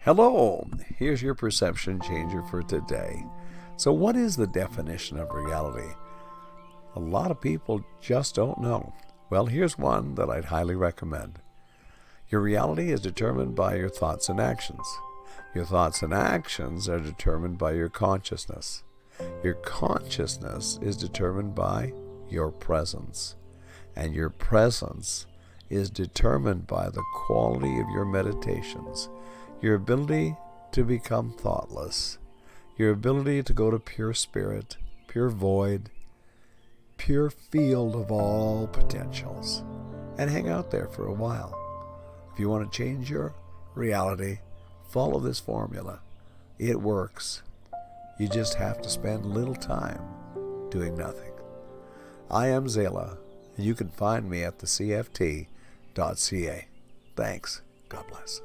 Hello, here's your perception changer for today. So, what is the definition of reality? A lot of people just don't know. Well, here's one that I'd highly recommend. Your reality is determined by your thoughts and actions. Your thoughts and actions are determined by your consciousness. Your consciousness is determined by your presence. And your presence is determined by the quality of your meditations, your ability to become thoughtless, your ability to go to pure spirit, pure void, pure field of all potentials, and hang out there for a while. If you want to change your reality, follow this formula. It works. You just have to spend a little time doing nothing. I am Zela, and you can find me at thecft.ca. Thanks. God bless.